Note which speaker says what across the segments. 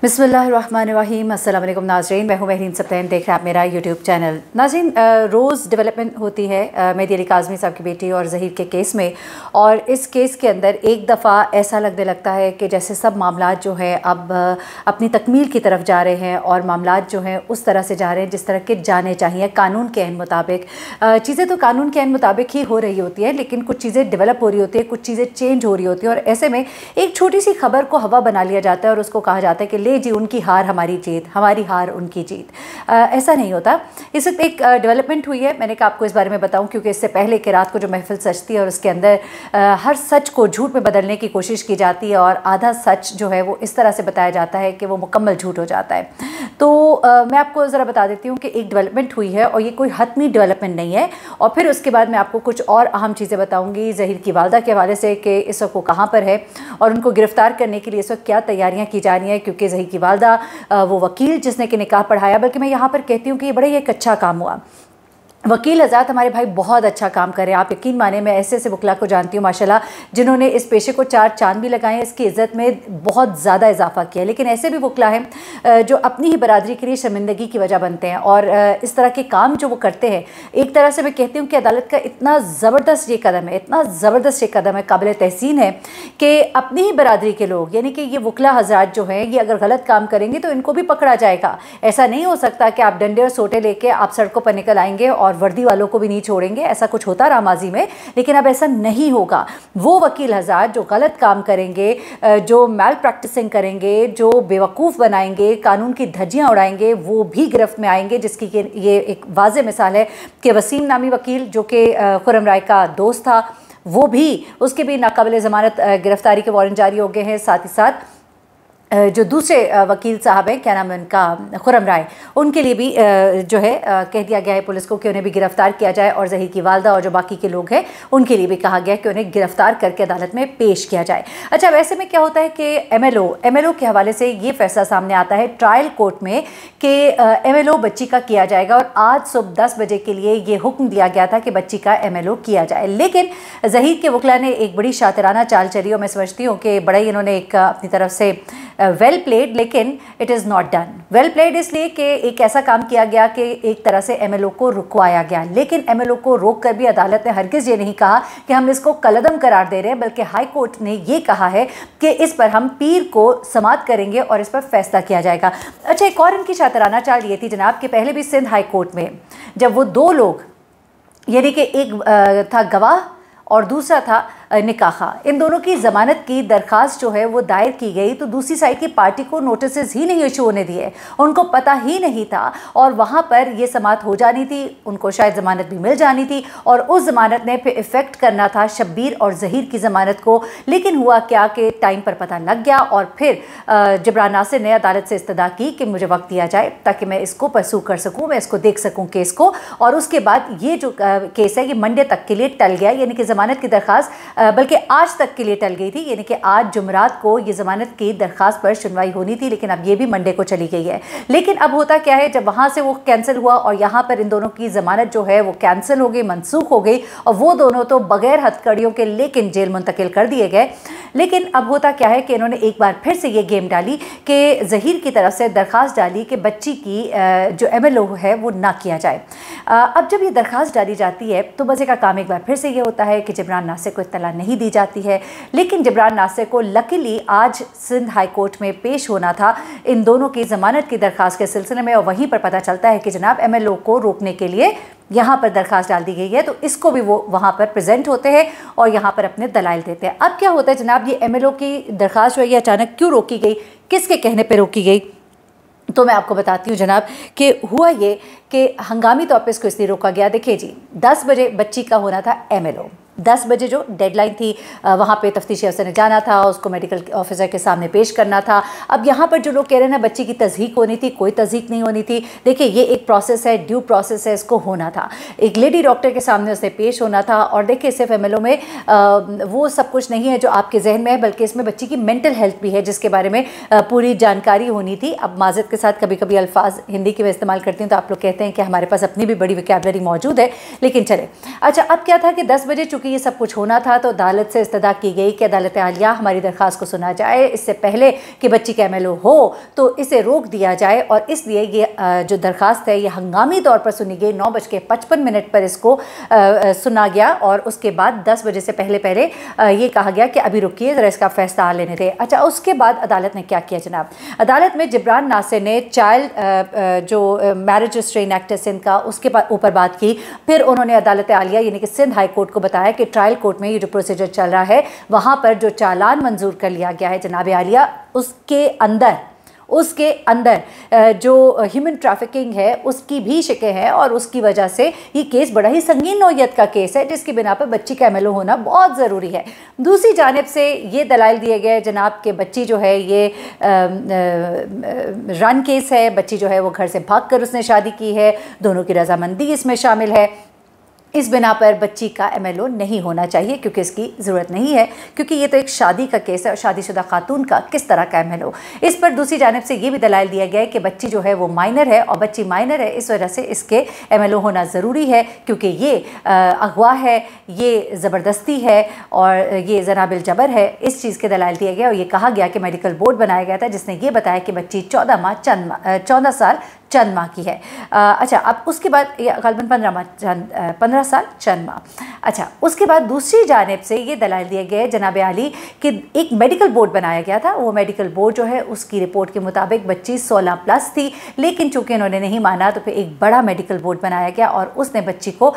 Speaker 1: बिस्मिल्लाहिर्रहमानिर्रहीम। अस्सलाम वालेकुम नाज़रीन, मैं हूँ महरीन सप्तैन, देख रहे हैं आप मेरा यूट्यूब चैनल। नाज़रीन, रोज़ डेवलपमेंट होती है मेहदी अली काज़मी साहब की बेटी और ज़हीर के केस में, और इस केस के अंदर एक दफ़ा ऐसा लगने लगता है कि जैसे सब मामलात जो है अब अपनी तकमील की तरफ जा रहे हैं और मामलात जो हैं उस तरह से जा रहे हैं जिस तरह के जाने चाहिए कानून के अहम मुताबिक। चीज़ें तो कानून के अहम मुताबिक ही हो रही होती हैं, लेकिन कुछ चीज़ें डेवलप हो रही होती है, कुछ चीज़ें चेंज हो रही होती हैं, और ऐसे में एक छोटी सी खबर को हवा बना लिया जाता है और उसको कहा जाता है कि ले जी उनकी हार हमारी जीत, हमारी हार उनकी जीत। ऐसा नहीं होता। इस वक्त एक डेवलपमेंट हुई है, मैंने कहा आपको इस बारे में बताऊं क्योंकि इससे पहले कि रात को जो महफिल सजती है और उसके अंदर हर सच को झूठ में बदलने की कोशिश की जाती है और आधा सच जो है वो इस तरह से बताया जाता है कि वो मुकम्मल झूठ हो जाता है। तो मैं आपको ज़रा बता देती हूँ कि एक डेवलपमेंट हुई है और ये कोई हतमी डेवलपमेंट नहीं है, और फिर उसके बाद मैं आपको कुछ और अहम चीज़ें बताऊँगी ज़हीर की वालदा के हवाले से कि इस वक्त वो कहाँ पर है और उनको गिरफ़्तार करने के लिए इस वक्त क्या तैयारियाँ की जा रही हैं। क्योंकि ज़हीर की वालदा वो वकील जिसने कि निकाह पढ़ाया, बल्कि मैं यहाँ पर कहती हूँ कि ये बड़ा ही एक अच्छा काम हुआ। वकील हज़रात हमारे भाई बहुत अच्छा काम कर रहे हैं, आप यकीन माने मैं ऐसे ऐसे वकला को जानती हूँ माशाल्लाह जिन्होंने इस पेशे को चार चांद भी लगाए हैं, इसकी इज़्ज़त में बहुत ज़्यादा इजाफा किया। लेकिन ऐसे भी वकला हैं जो अपनी ही बरादरी के लिए शर्मिंदगी की वजह बनते हैं, और इस तरह के काम जो वो करते हैं, एक तरह से मैं कहती हूँ कि अदालत का इतना ज़बरदस्त ये कदम है, इतना ज़बरदस्त ये कदम है, काबिल तहसीन है कि अपनी ही बरादरी के लोग यानी कि ये वकला हज़रात जो हैं ये अगर गलत काम करेंगे तो इनको भी पकड़ा जाएगा। ऐसा नहीं हो सकता कि आप डंडे और सोटे लेके आप सड़कों पर निकल आएंगे और वर्दी वालों को भी नहीं छोड़ेंगे। ऐसा कुछ होता रहा माजी में, लेकिन अब ऐसा नहीं होगा। वो वकील हज़रात जो गलत काम करेंगे, जो मैल प्रैक्टिसिंग करेंगे, जो बेवकूफ़ बनाएंगे, कानून की धज्जियां उड़ाएंगे, वो भी गिरफ्त में आएंगे। जिसकी ये एक वाज़ेह मिसाल है कि वसीम नामी वकील जो कि खुर्रम राय का दोस्त था, वो भी उसके भी नाकाबिल ज़मानत गिरफ्तारी के वारंट जारी हो गए हैं। साथ ही साथ जो दूसरे वकील साहब हैं, क्या नाम है उनका, खुर्रम राय, उनके लिए भी जो है कह दिया गया है पुलिस को कि उन्हें भी गिरफ्तार किया जाए, और ज़हीर की वालदा और जो बाकी के लोग हैं उनके लिए भी कहा गया कि उन्हें गिरफ्तार करके अदालत में पेश किया जाए। अच्छा, वैसे में क्या होता है कि एमएलओ के हवाले से ये फैसला सामने आता है ट्रायल कोर्ट में कि एमएलओ बच्ची का किया जाएगा, और आज सुबह 10 बजे के लिए ये हुक्म दिया गया था कि बच्ची का एमएलओ किया जाए। लेकिन ज़हीर के वकला ने एक बड़ी शातिराना चाल चली, और मैं समझती हूँ कि बड़ा ही इन्होंने एक अपनी तरफ से वेल प्लेड, लेकिन it is not done. Well played इसलिए कि एक ऐसा काम किया गया कि एक तरह से एमएलओ को रुकवाया गया, लेकिन एमएलओ को रोक कर भी अदालत ने हरगिज़ ये नहीं कहा कि हम इसको कलअदम करार दे रहे हैं, बल्कि हाई कोर्ट ने ये कहा है कि इस पर हम पीर को समाअत करेंगे और इस पर फैसला किया जाएगा। अच्छा, एक और इनकी शातिराना चाल ये थी जनाब कि पहले भी सिंध हाई कोर्ट में जब वो दो लोग यानी कि एक था गवाह और दूसरा था निकाहा, इन दोनों की ज़मानत की दरख्वास्त जो है वो दायर की गई, तो दूसरी साइड की पार्टी को नोटिस ही नहीं इशू होने दिए, उनको पता ही नहीं था, और वहाँ पर ये समाअत हो जानी थी, उनको शायद ज़मानत भी मिल जानी थी, और उस ज़मानत ने फिर इफ़ेक्ट करना था शब्बीर और ज़हीर की ज़मानत को। लेकिन हुआ क्या कि टाइम पर पता लग गया, और फिर जबरान नासिर ने अदालत से इस्तदा की कि मुझे वक्त दिया जाए ताकि मैं इसको परसू कर सकूँ, मैं इसको देख सकूँ केस को। और उसके बाद ये जो केस है ये मंडे तक के लिए टल गया, यानी कि ज़मानत की दरख्वास्त बल्कि आज तक के लिए टल गई थी, यानी कि आज जुमरात को ये ज़मानत की दरख्वास्त पर सुनवाई होनी थी, लेकिन अब ये भी मंडे को चली गई है। लेकिन अब होता क्या है, जब वहाँ से वो कैंसिल हुआ और यहाँ पर इन दोनों की ज़मानत जो है वो कैंसिल हो गई, मनसूख हो गई, और वो दोनों तो बगैर हथकड़ियों के लेकिन जेल मुंतकिल कर दिए गए। लेकिन अब होता क्या है कि इन्होंने एक बार फिर से ये गेम डाली कि ज़हीर की तरफ से दरख्वास्त डाली कि बच्ची की जो एमएलओ है वो ना किया जाए। अब जब ये दरख्वास्त डाली जाती है तो मज़े का काम एक बार फिर से ये होता है कि जबरान नासिर को इत्तला नहीं दी जाती है, लेकिन जबरान नासिर को लकीली आज सिंध हाई कोर्ट में पेश होना था इन दोनों की ज़मानत की दरख्वास्त के सिलसिले में, और वहीं पर पता चलता है कि जनाब एमएलओ को रोकने के लिए यहाँ पर दरख्वास्त डाल दी गई है, तो इसको भी वो वहाँ पर प्रेजेंट होते हैं और यहाँ पर अपने दलाइल देते हैं। अब क्या होता है जनाब, ये एमएलओ की दरख्वास्त जो है ये अचानक क्यों रोकी गई, किसके कहने पर रोकी गई, तो मैं आपको बताती हूँ जनाब कि हुआ ये कि हंगामी तौर पर इसको इसलिए रोका गया। देखिए जी, 10 बजे बच्ची का होना था एमएलओ, 10 बजे जो डेडलाइन थी वहाँ पे तफ्तीशी अफसर ने जाना था, उसको मेडिकल ऑफिसर के सामने पेश करना था। अब यहाँ पर जो लोग कह रहे हैं ना बच्ची की तस्दीक होनी थी, कोई तस्दीक नहीं होनी थी। देखिए ये एक प्रोसेस है, ड्यू प्रोसेस है, इसको होना था, एक लेडी डॉक्टर के सामने उसने पेश होना था। और देखिए सिर्फ एमएलओ में वो सब कुछ नहीं है जो आपके जहन में है, बल्कि इसमें बच्ची की मेंटल हेल्थ भी है जिसके बारे में पूरी जानकारी होनी थी। अब माज़रत के साथ कभी कभी अल्फाज हिंदी के मैं इस्तेमाल करती हूँ तो आप लोग कहते हैं कि हमारे पास अपनी भी बड़ी वोकैबुलरी मौजूद है, लेकिन चले। अच्छा, अब क्या था कि 10 बजे चूँकि चूँकि ये सब कुछ होना था तो अदालत से इस्तदा की गई कि अदालत आलिया हमारी दरख्वास्त को सुना जाए, इससे पहले कि बच्ची का MLO हो तो इसे रोक दिया जाए। और इसलिए ये जो दरख्वास्त है ये हंगामी तौर पर सुनी गई। 9:55 पर इसको सुना गया और उसके बाद 10 बजे से पहले ये कहा गया कि अभी रुकिए, ज़रा इसका फैसला लेने थे। अच्छा, उसके बाद अदालत ने क्या किया जनाब? अदालत में जिब्रान नासिर ने चाइल्ड जो मैरिज रिस्ट्रेन एक्ट है सिंध का, उसके ऊपर बात की। फिर उन्होंने अदालत आलिया यानी कि सिंध हाई कोर्ट को बताया कि ट्रायल कोर्ट में ये जो प्रोसीजर चल रहा है वहाँ पर जो चालान मंजूर कर लिया गया है जनाब आलिया, उसके अंदर जो ह्यूमन ट्रैफिकिंग है उसकी भी शिकें हैं और उसकी वजह से ये केस बड़ा ही संगीन नौयत का केस है जिसकी बिना पर बच्ची का MLO होना बहुत ज़रूरी है। दूसरी जानिब से ये दलाइल दिए गए जनाब कि बच्ची जो है ये रन केस है, बच्ची जो है वो घर से भागकर उसने शादी की है, दोनों की रजामंदी इसमें शामिल है, इस बिना पर बच्ची का MLO नहीं होना चाहिए क्योंकि इसकी ज़रूरत नहीं है, क्योंकि ये तो एक शादी का केस है और शादीशुदा खातून का किस तरह का MLO। इस पर दूसरी जानिब से ये भी दलाइल दिया गया है कि बच्ची जो है वो माइनर है और बच्ची माइनर है इस वजह से इसके MLO होना ज़रूरी है क्योंकि ये अगवा है, ये ज़बरदस्ती है और ये ज़नाबिल जबर है। इस चीज़ के दलाइल दिए गए और ये कहा गया कि मेडिकल बोर्ड बनाया गया था जिसने ये बताया कि बच्ची 14 साल चंद माह की है। अच्छा, अब उसके बाद गलबन 15 साल चंद माह। अच्छा, उसके बाद दूसरी जानिब से ये दलाइल दिए गए जनाब आली कि एक मेडिकल बोर्ड बनाया गया था। वो मेडिकल बोर्ड जो है उसकी रिपोर्ट के मुताबिक बच्ची 16+ थी, लेकिन चूंकि इन्होंने नहीं माना तो फिर एक बड़ा मेडिकल बोर्ड बनाया गया और उसने बच्ची को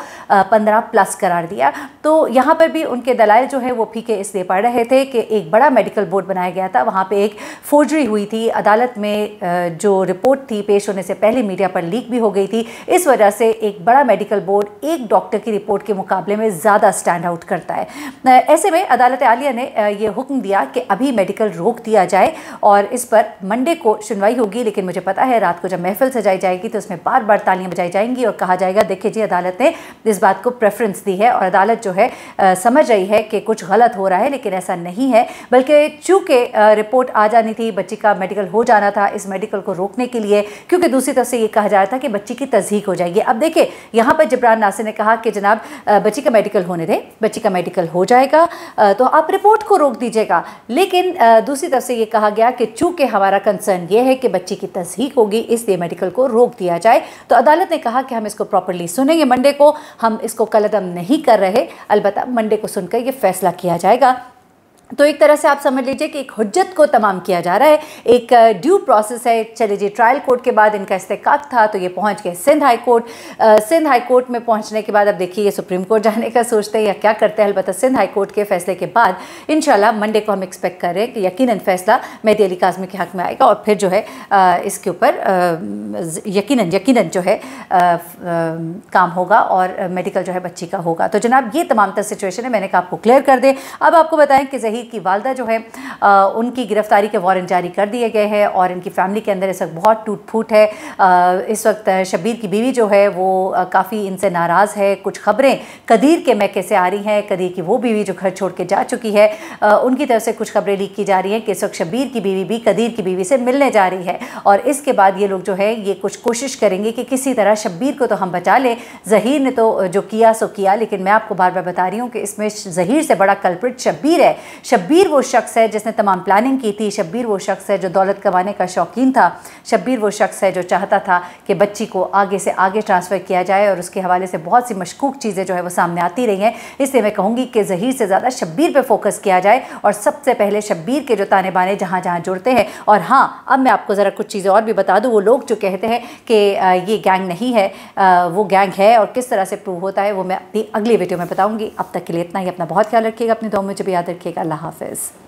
Speaker 1: 15+ करार दिया। तो यहाँ पर भी उनके दलाइल जो है वो फीके इसलिए पड़ रहे थे कि एक बड़ा मेडिकल बोर्ड बनाया गया था, वहाँ पर एक फोर्जरी हुई थी। अदालत में जो रिपोर्ट थी पेश होने से पहले मीडिया पर लीक भी हो गई थी। इस वजह से एक बड़ा मेडिकल बोर्ड एक डॉक्टर की रिपोर्ट के मुकाबले में ज़्यादा स्टैंड आउट करता है। ऐसे में अदालत आलिया ने ये हुक्म दिया कि अभी मेडिकल रोक दिया जाए और इस पर मंडे को सुनवाई होगी। लेकिन मुझे पता है रात को जब महफिल सजाई जाएगी तो उसमें बार बार तालियां बजाई जाएंगी और कहा जाएगा देखिए जी अदालत ने इस बात को प्रेफरेंस दी है और अदालत जो है समझ रही है कि कुछ गलत हो रहा है, लेकिन ऐसा नहीं है। बल्कि चूँकि रिपोर्ट आ जानी थी, बच्ची का मेडिकल हो जाना था, इस मेडिकल को रोकने के लिए, क्योंकि दूसरी तरफ से ये कहा जा रहा था कि बच्ची की तस्दीक हो जाएगी। अब देखिए यहाँ पर जिब्रान नासिर ने कहा कि जनाब बच्ची का मेडिकल होने दें, बच्ची का मेडिकल हो जाएगा तो आप रिपोर्ट को रोक दीजिएगा। लेकिन दूसरी तरफ से ये कहा गया कि चूंकि हमारा कंसर्न ये है कि बच्ची की तस्दीक होगी इसलिए मेडिकल को रोक दिया जाए। तो अदालत ने कहा कि हम इसको प्रॉपर्ली सुनेंगे मंडे को, हम इसको कलअदम नहीं कर रहे, अलबत्ता मंडे को सुनकर ये फैसला किया जाएगा। तो एक तरह से आप समझ लीजिए कि एक हुज्जत को तमाम किया जा रहा है, एक ड्यू प्रोसेस है। चलिए जी, ट्रायल कोर्ट के बाद इनका इस्तेकाक था तो ये पहुंच गए Sindh High Court. Sindh High Court में पहुंचने के बाद अब देखिए ये सुप्रीम कोर्ट जाने का सोचते हैं या क्या करते हैं। अलबत्ता सिंध हाई कोर्ट के फैसले के बाद इंशाल्लाह मंडे को हम एक्सपेक्ट कर रहे हैं कि यकीनन फैसला मेहदी अली काज़मी के हक़ में आएगा और फिर जो है इसके ऊपर यकीनन जो है काम होगा और मेडिकल जो है बच्ची का होगा। तो जनाब ये तमाम तर सिचुएशन है, मैंने कहा आपको क्लियर कर दें। अब आपको बताएं कि ज़हीर की वालदा जो है उनकी गिरफ्तारी के वारंट जारी कर दिए गए हैं और इनकी फैमिली के अंदर इस वक्त बहुत टूट फूट है। इस वक्त शब्बीर की बीवी जो है वो काफ़ी इनसे नाराज़ है। कुछ खबरें कदीर के मैके से आ रही हैं, कदीर की वो बीवी जो घर छोड़ के जा चुकी है, उनकी तरफ से कुछ खबरें लीक की जा रही हैं कि इस वक्त शब्बीर की बीवी भी कदीर की बीवी से मिलने जा रही है और इसके बाद ये लोग जो है ये कुछ कोशिश करेंगे कि किसी तरह शब्बीर को तो हम बचा लें। ज़हीर ने तो जो किया सो किया, लेकिन मैं आपको बार बार बता रही हूँ कि इसमें ज़हीर से बड़ा कल्प्रिट शब्बीर है। शब्बीर वो शख्स है जिसने तमाम प्लानिंग की थी, शब्बीर वो शख्स है जो दौलत कमाने का शौकीन था, शब्बीर वो शख्स है जो चाहता था कि बच्ची को आगे से आगे ट्रांसफ़र किया जाए और उसके हवाले से बहुत सी मशकूक चीज़ें जो है वो सामने आती रही हैं। इसलिए मैं कहूँगी कि ज़हीर से ज़्यादा शब्बीर पे फोकस किया जाए और सबसे पहले शब्बीर के जो ताने बाने जहाँ जहाँ जुड़ते हैं। और हाँ, अब मैं आपको ज़रा कुछ चीज़ें और भी बता दूँ। वो लोग जो कहते हैं कि ये गैंग नहीं है, वो गैंग है और किस तरह से प्रूव होता है वो मैं अपनी अगली वीडियो में बताऊँगी। अब तक के लिए इतना ही। अपना बहुत ख्याल रखिएगा, अपनी दुआओं में मुझे भी याद रखिएगा। अल्लाह हाफ़िज़।